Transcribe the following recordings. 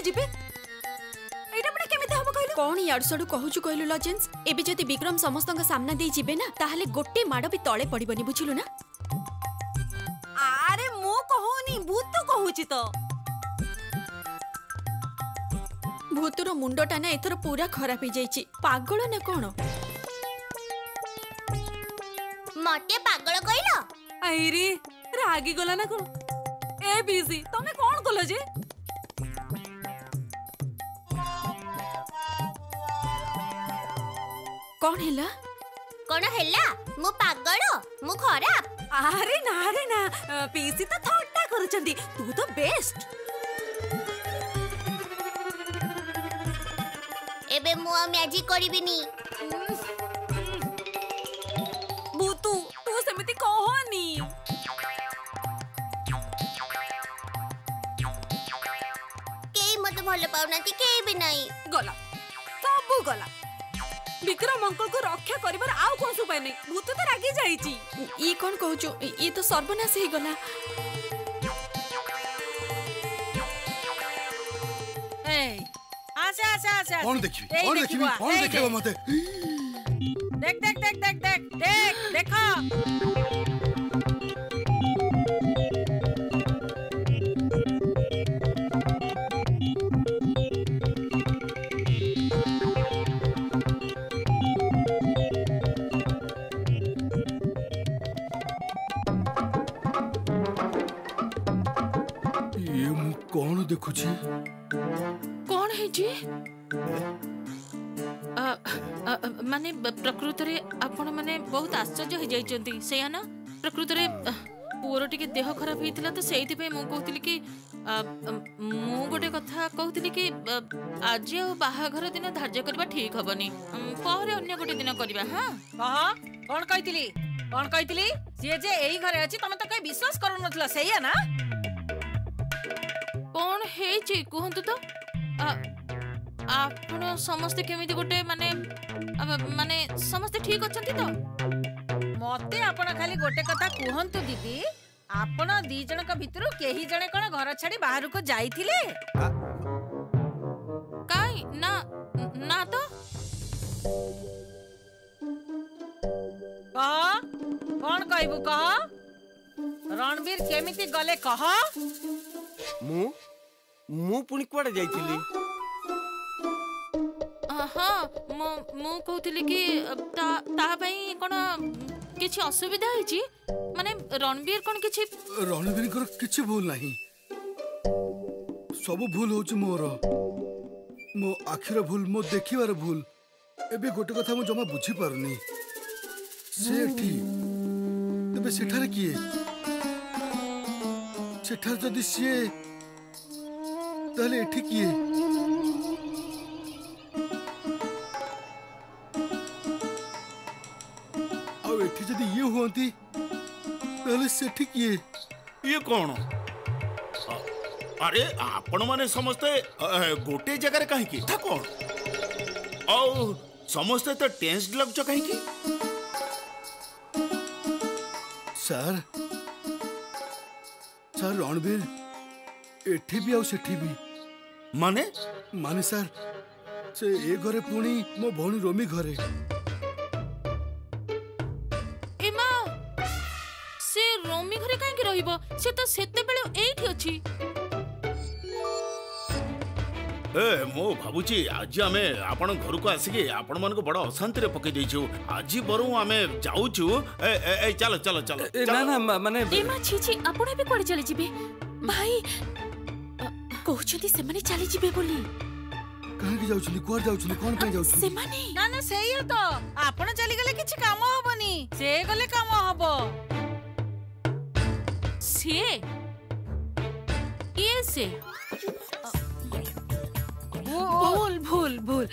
जिबे एटा बडा केमिते हम कहलु कौन यार सडू कहूचु कहलु लजेंस एबे जति विक्रम समस्तंग सामना दे जिबे ना ताहले गोटे माड़ भी तळे पड़िबनी बुझिलु ना। अरे मो कहूनी भूत तो कहूची तो भूतुर मुंडटा ना एथर पूरा खराब हो जाइछि पागल ना कोन मते पागल कइलो आईरी रागी गला ना कोन ए बीसी तमे कोन कलो जे कौन हैला कोन हैला मु पागल मु खराब अरे ना पीसी तो थट्टा करूचंदी तू तो बेस्ट एबे मु मैजिक करिबिनी भूतू तू सेमिति कहनी केई मते भलो पाउनाती केई भी नहीं गला सबू गला विक्रम अंकल को रक्षा करिबार आउ कोन उपाय नहीं भूत तो रागी जाईची ई कौन कहूचु ई तो सर्वनाश ही गला। ए आसे कौन देखिबो मते देख देखा ये मु कौन देखुची कौन है जी माने प्रकृत रे आपण माने बहुत आश्चर्य हो जाइचंती सेया ना प्रकृत रे पुअर टिके देह खराब होइतिला तो सेइति पे मु कहतिली कि मु गोटे कथा कहतिली कि आज बाहाघर दिन धार्य करबा ठीक हबनी पहरे अन्य गोटे दिन करबा। हां कह कौन कहतिली जे जे एही घरे अछि तमे तो कई विश्वास करू नथला सेया ना कौन है जे कहंतु तो आपण समस्त केमिति गोटे माने माने समस्त ठीक अछंती तो मते आपण खाली गोटे कथा कहंतु दीदी आपण दी जन का भितरु केही जने कोन घर छाडी बाहर को जाईथिले काई ना ना तो कह कौन कहबू कह रणवीर केमिति गले कह मु पुणी कुआडे जाईथिली हाँ मु कहतिली कि ता भाई कोन किछि असुविधा हिची माने रणवीर कोन किछि रणवीर कर किछि भूल नाही सब भूल होची मोर मो आखिर भूल मो देखिबार भूल एबे गोटे कथा मु जमा बुझी पारुनी सेठी तबे सेठारे किए सेठार जदी सिए ताले एठी किए आउ एठी जदी ये होंती ताले सेठी किए ये कौन अरे आपण माने समस्ते गोटे जगह कहीं की था कौन और समस्ते तो टेंस लगछ कहीं की सर सर रणवीर एठी भी आउ सेठी भी माने माने सर से ए घरे पुणी मो भौणी रोमी घरे एमा से रोमी घरे काहे की रहिबो से तो सेते बेले एठी अछि ए मो भाबुची आज आमे आपण घर को आसिके आपण मन को बड़ा अशांति रे पके देइछु आज बरु आमे जाउछु ए चलो चलो चलो ना ना माने एमा छी छी आपण भी कोड चली जिबे भाई कहउछती से माने चली जिबे बोली कहां की जाउछली कोर जाउछली कोन पे जाउछली से माने ना ना सेही तो आपण चली गले किछि काम होबनी से गले काम होबो से ये से भूल भूल भूल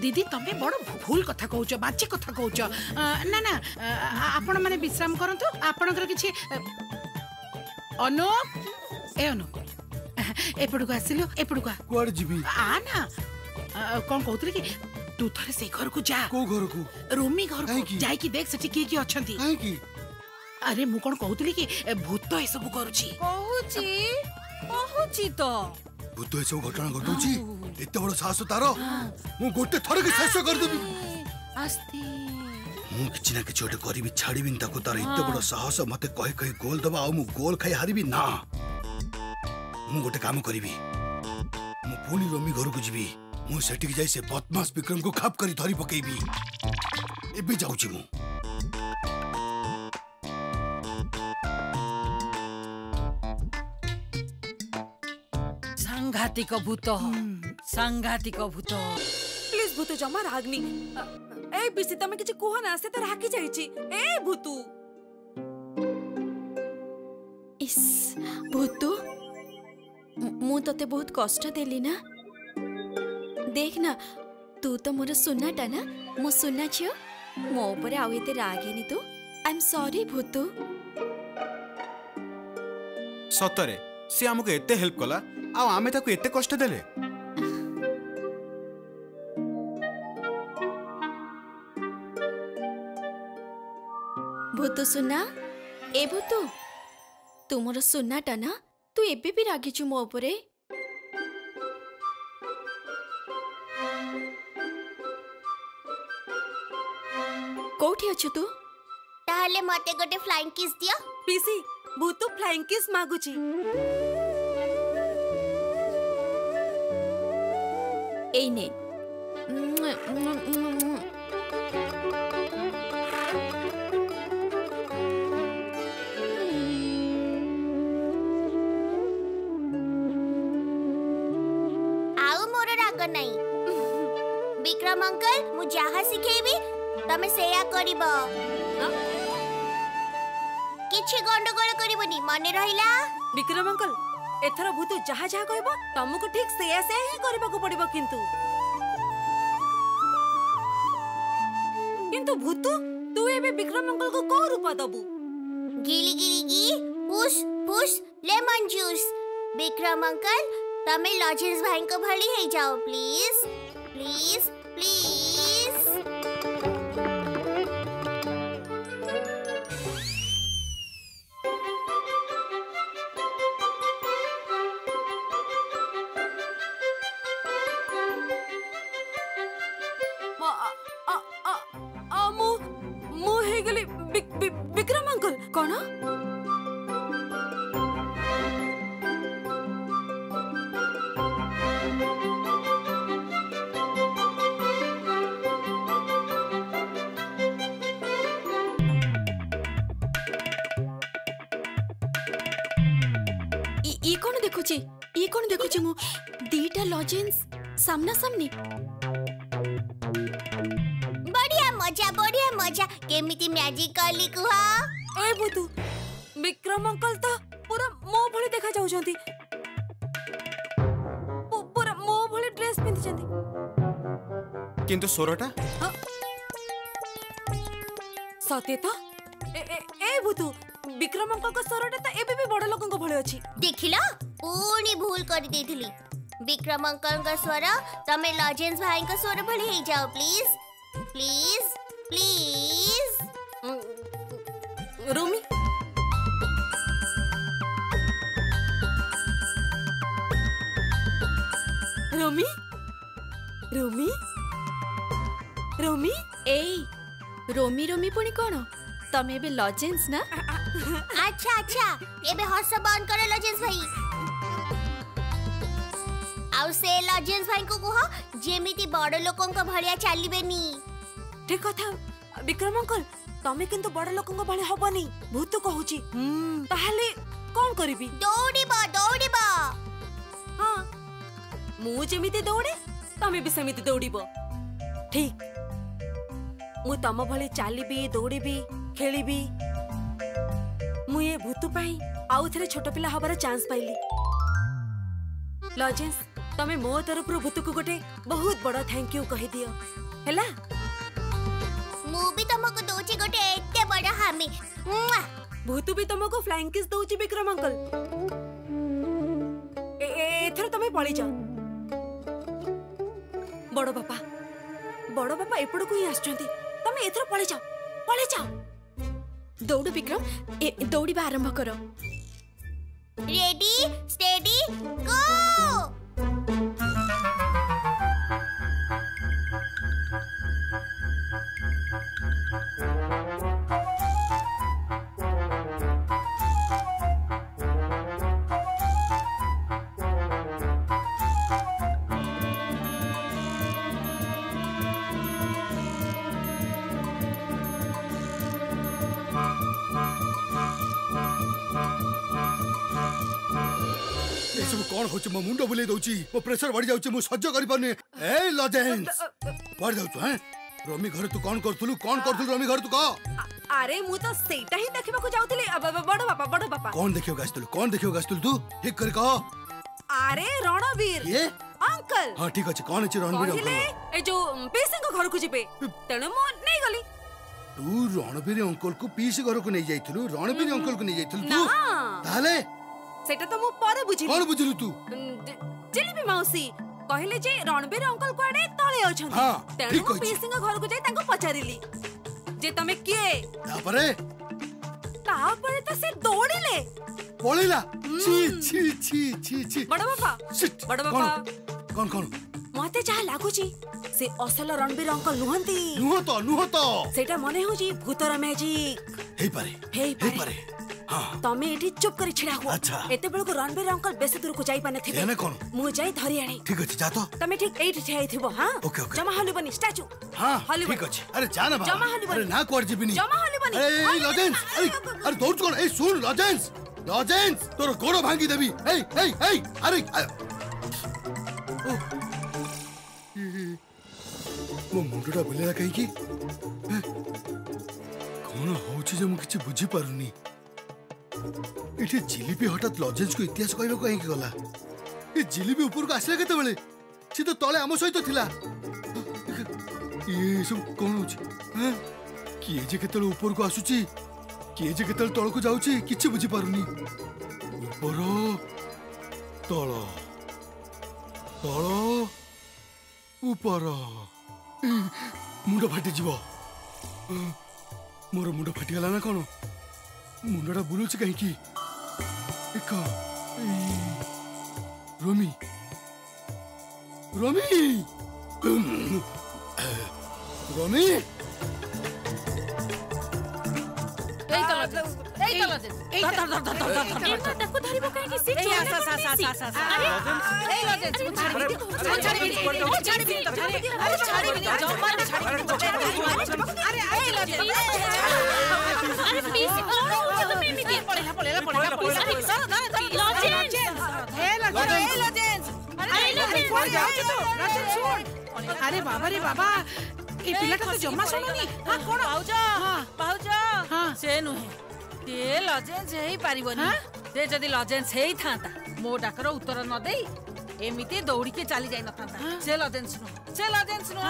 दीदी तमे बड़ भूल कथा कहउछ बाचे कथा कहउछ ना ना आपण माने विश्राम करंतु आपनकर किछि अनुप ए अनुप एपड़ को आसिलो एपड़ को कोड जीबी आ ना कोन कहउतले कि तू थरे से घर को जा को घर को रोमी घर को जाई कि देख सटी की अछंती काहे की अरे मु कौन कहूतली कि भूत ए सब करूची कहूची तो भूत ए सब घटना घटुची एते बड़ साहस तार मु गोटे थर के शेष कर देबी आस्ते मु किछि ना किछि ओटे करबी छाड़ीबी ताको तार एते बड़ साहस मते कहि कहि गोल दबा आ मु गोल खाई हारिबी ना मु गोटे काम करबी मु पुनी रमी घर को जीबी मु सेठी के जाई से बदमाश विक्रम को खाप करी धरी पकेबी एबे जाउची मु सांघातिक भूत प्लीज भूत जमा रागनी ए बिसी तमे किछि कुह ना से त राखी जाईची ए भूतू इस भूतू मु तते बहुत कष्ट देली ना देख ना तू तो मोर सुनाटा ना मो सुना छियो मो ऊपर आउ एते रागेनी तू आई एम सॉरी भूतू सतरे से हमको एते हेल्प कला आ आमे ताको एते कष्ट देले भूतू सुना ए भूतू तू मोर सुनाटा ना तू एबे भी रागिचु मो ऊपरे कोठी अछु तू ताहले मते गोटे फ्लाइंग किस दियो पीसी भूतू फ्लाइंग किस मागुची एई ने आउ मोर राग नाही विक्रम अंकल मु जहा सिखेबी तमे सेया करिबो किछि गंडगोल करिबोनी मने रहिला विक्रम अंकल एथर भूतू जहा जहा कहबो तमको ठीक से ही करबा को पड़िबो किंतु भूतू तू एबे विक्रम अंकल को को रूप दबु गिली गिली गी push push lemon juice Vikram uncle तमे लॉजेंस भाई को भली हे जाओ प्लीज प्लीज प्लीज मु हे गेली विक्रम अंकल कोन ई कोन देखुची मु दीटा लॉजेंस सामना सामनी बढ़िया मजा केमिति मैजिक करली कुहा ए भूतू विक्रम अंकल तो पूरा मो भली देखा जाउछंती पूरा मो भली ड्रेस पिंधिचंती किंतु सोरटा सते तो ए भूतू विक्रम अंकल को स्वरटा तो एबे भी बड़ लोकन को भले अछि देखिला पूरी भूल कर देथिली विक्रम अंकल का स्वर तमे लॉजेंस भाई का स्वर भली हे जाओ प्लीज प्लीज प्लीज रोमी रोमी रोमी रोमी एई रोमी रोमी पुणी कोन तमे बे लॉजेंस ना अच्छा एबे हस बंद करे लॉजेंस भाई आउ से लॉजेंस भाई को कहो जेमिति बड़ लोकन को भलिया चालिबेनी ठीक कथा विक्रम अंकल तमे किंतु बड़ लोकन को भले हबनी भूत कहूची ताहले कोन करबी दौड़ीबा हां मु जेमिति दौड़े तमे भी सेमिति दौड़ीबो ठीक मु तम भले चालिबी दौड़ीबी खेलीबी मु ये भूत पाई आउ थरे छोट पिला हबार चांस पाइली लॉजेंस तमे मो तरफ भूत को गोटे बहुत बड़ा थैंक यू कहि दियो हैला मु भी तुमको दोची गोटे एते बड़ा हामी भूत भी तुमको फ्लाइंग किस दोची विक्रम अंकल एथर तमे पळी जाओ बड़ो बापा एपड़ को ही आछंती तमे एथर पळी जाओ दौड़ विक्रम दौड़िबा आरंभ करो। रेडी स्टेडी गो। कौन होची मो मुंडो बुले दउची मो प्रेशर बढ़ी जाउची मो सह्य करि पारनी। ए लजेंस बढ़ जाउछ हैं रोमी घर तू कौन करथुलु रोमी घर तू कह। अरे मु तो सेटा ही देखिबा को जाउतली बड़ बापा कौन देखियो गास्तुलु तू ठीक कर कह। अरे रणवीर ये अंकल। हां ठीक अछि कौन अछि रणवीर कहले ए जो पेसिंग घर को जिबे तेनु मो नहीं गली। तू रणवीर अंकल को पीसी घर को नहीं जाइथुलु रणवीर अंकल को नहीं जाइथुलु तू ताले सेटा तो मु पर बुझिली। कौन बुझिलु तू जिलिबी मौसी कहले जे रणवीर अंकल कोडे तळे अछन तेनु मो पेसिंग घर को जाई ताको पचारिली जे तमे किए तापरे तो से दौड़िले पळिला। छी बड़ बापा कौन मते जा लागुची से असल रणवीर अंकल नुह तो सेटा मने होजी भूतर मैजिक हे पारे हां तमे एठी चुप करी छिड़ा हो। अच्छा एते बेल को रणवीर अंकल बेसी दूर को जाई पाने थिबे एने कोन मु जाई धरि आणी। ठीक अछि जा तो तमे ठीक एठी ठेई थिबो। हां ओके जमा हलु बनी स्टैचू। हां ठीक अछि अरे जा ना जमा हलु बनी अरे ना कोर जिबिनी जमा हलु बनी। ए लजेंस अरे दौड़ कोन ए सुन लजेंस तोर गोड़ भांगी देबी। ए अरे मो मुंडा बुलेला कहीं की कौन होची जे मु किछि बुझी पारुनी। इथे जिलिपी हठात लजेंस को इतिहास कहबो कहीं गला। ए जिलिपी ऊपर को आसला केते बेले सी तो तळे आम सहित थिला। ये सब कौन होची हैं किए जे केतल ऊपर को आसुची किए जे केतल तळ को जाउची किछि बुझी पारुनी। ऊपर तळ ऊपर मुंड फाटी जीवो। मोर मुंड फाटी गला ना कौन मुंडा बुलुची कहीं की एक रोमी ताको धरिबो काहे की से अरे बाबा रे बाबा ए पिलाटा तो जम्मा सुनुनी। हां कोन भाउजा से नुहे ते लजेंस हेई पारिबोनी। से जदी लजेंस हेई थांता मो डाकर उत्तर न देई एमिति दौड़ी के चली जाई न थांता। से लजेंस नु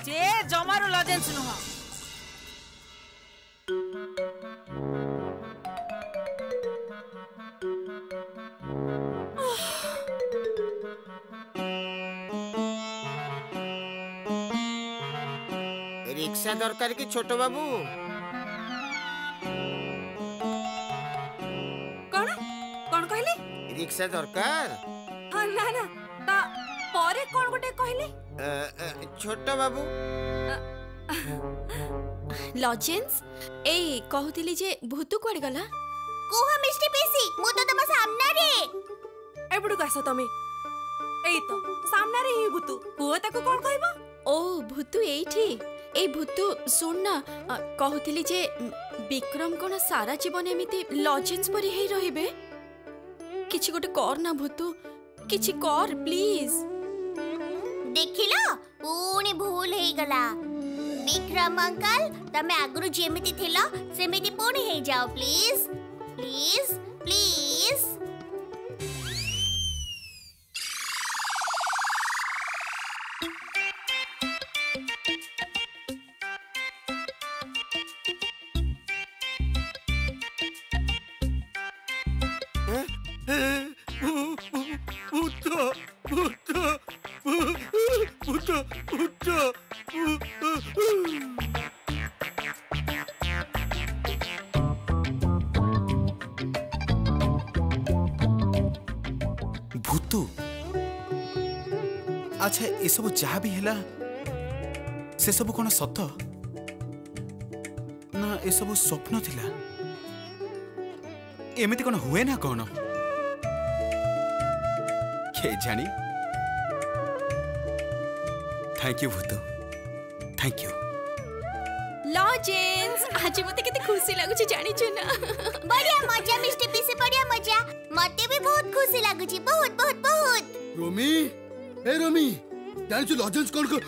से जमारो लजेंस नु। रिक्शा दरकार की छोट बाबू कौन कहले रिक्शा दरकार ना ता परे कौन गोटे कहले छोट बाबू लजेंस ए कहूतिली जे भूतु कोड गला कोहा मिस्टी पीसी मु तो तम सामना रे एबडु कास तमे एई तो सामना रे ही भूतु को ताको कोन कहबो। ओ भूतु एठी ए भूतु सुन ना कहूतिली जे विक्रम कोन सारा जीवन एमिति लजेंस परी हेई रहिबे किछि गोटे कर ना भूतु किछि कर प्लीज। देखिलो पूनी भूल हेई गला विक्रम अंकल तमे आगरु जेमिति थिलो सेमिति पूनी हेई जाओ प्लीज प्लीज प्लीज। भूतू अच्छा ये सब जहाँ भी है से सब कौन सत ना ये सब स्वप्न थिला एमती कौन हुए ना कौन के जानी थैंक यू भूतू थैंक यू लॉजेंस आज मते केते खुशी लागु छी जानि छु ना बढ़िया मजा मिस्टर पीसी बढ़िया मजा मते भी बहुत खुशी लागु छी बहुत बहुत बहुत रोमी ए रोमी जानि छु लॉजेंस कौन कर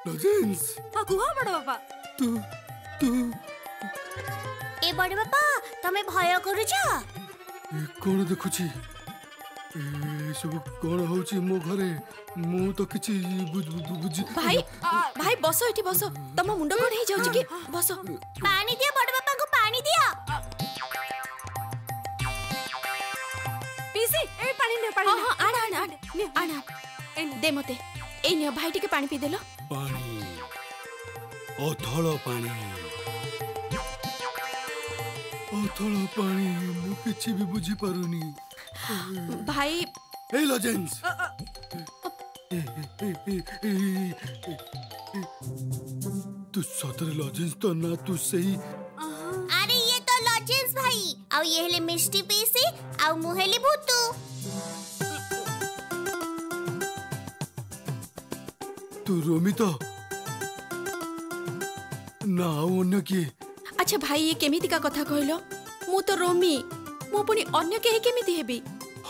लॉजेंस हाँ कुहा बड़ बाबा तू तू ए बड़ बाबा तमे भय करू छ कौन देखुची सब कौन होची मो घरे मु तो किछि बुझ भाई भाई बसो एठी बसो तम मुंडो कोन हे जाउची की बसो पानी दियो बड़ बाबा को पानी दियो पीसी ए पानी ने पानी हां आना आना आना दे मते ए नियो भाई टिके पानी पी देलो पानी ओथलो पानी मु किछि भी बुझी पारुनी भाई ए लॉजेंस तू सतर लॉजेंस तो ना तू सही अरे ये तो लॉजेंस भाई आउ ये हेले मिस्टी पीसी आउ मुहेली भूतू तू रोमी तो ना अन्य किए अच्छा भाई ये केमिति का कथा कहलो मु तो रोमी मु पुनी अन्य के केमिति हेबी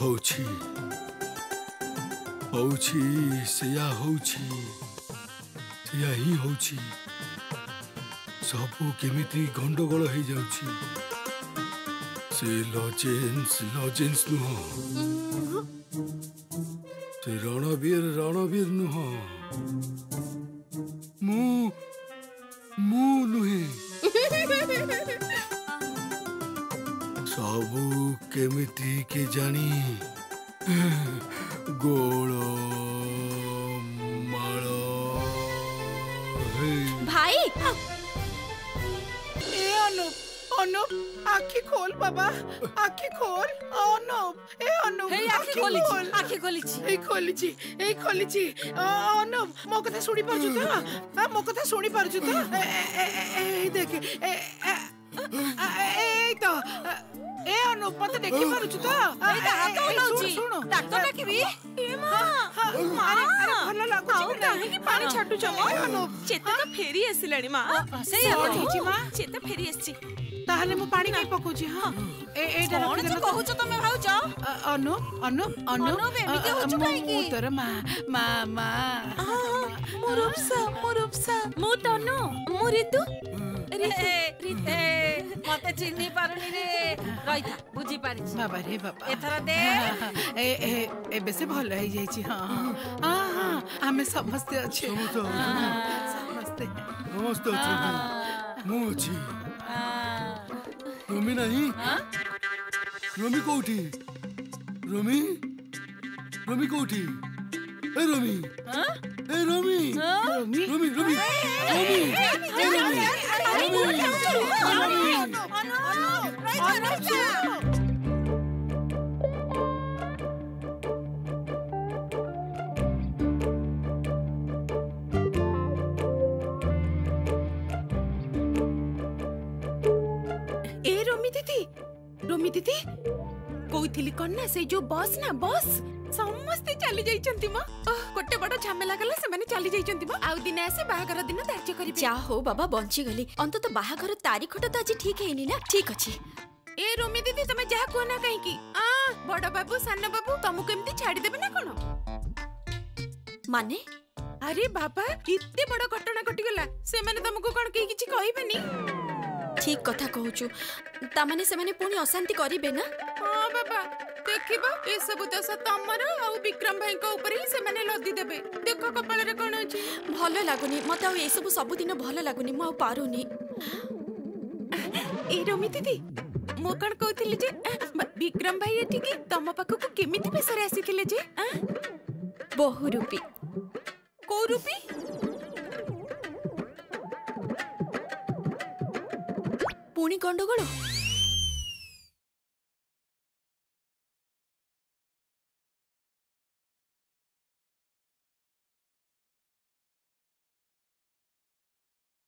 होछि सेया ही होछि सब केमिति गंडगोल हो जाउछि से लॉजेंस नुह से रणवीर नुह मु नुहे सबू केमिति के जानी गोल माल भाई ए अनुप अनुप आखी खोल बाबा आखी खोल अनुप ए अनुप हे आखी खोली छी ए खोली अनुप मो कथा सुनी पारछु त मो कथा सुनी पारछु त ए देख ए तो ए अनुप मते देखि पारछु त ए हाथ लाउची डॉक्टर डाकिबी ए मां भलो लागु छी काहे की पानी छाटू छ अनुप चेता तो फेरी आसिलाणी मां सही आपण हिची मां चेता फेरी आसी ताहले मु पानी नहीं पकोची हां ए कौन जो कहू छ तमे भाउछ अनुप एमिते होछ काई की तोर मामा मुरुपसा मु तनु मु ऋतु मते चिन्नी पारुनी रे रहिथा बुझी पारि बाबा रे बाबा एथरा दे ए एबे से भल हो जाई छी हां हमें समझते अच्छे समझते मु अछि रोमी नहीं रोमी कोठी रोमी कोठी ए रोमी रोमी दीदी कोइथिली कन्ना से जो बस ना बस समस्ते चली जाइचंती म गोटे बड़ झमेला गला से माने चली जाइचंती म आउ दिन आसे बाहागर दिन धार्य करी जा हो बाबा बंची गली अंत बाहागर तारीखटा तो आज ठीक हैनी ना ठीक अछि ए रोमी दीदी तमे जा को ना कहि की बड़ बाबू सान बाबू तुमको एमती छाड़ी देबे ना कोन माने अरे बाबा इत्ते बड़ घटना घटी गला से माने तुमको कोन के किछि कहिबेनी ठीक कथा कहूचु ता माने से माने पुनी अशांति करिबे ना हां बाबा देखिबो ए सब दस तमर आ विक्रम भाई को ऊपर ही से माने लदी देबे देखो कपाल रे कोन अछि भलो लागुनी मते आ ए सब दिन भलो लागुनी म पारुनी ए रोमी दीदी मो कण कहूतिली जे विक्रम भाई एठिके तम पाखु को केमिति बेसरे आसीथिले जे बहु रूपी को रूपी पुणी गंडगोल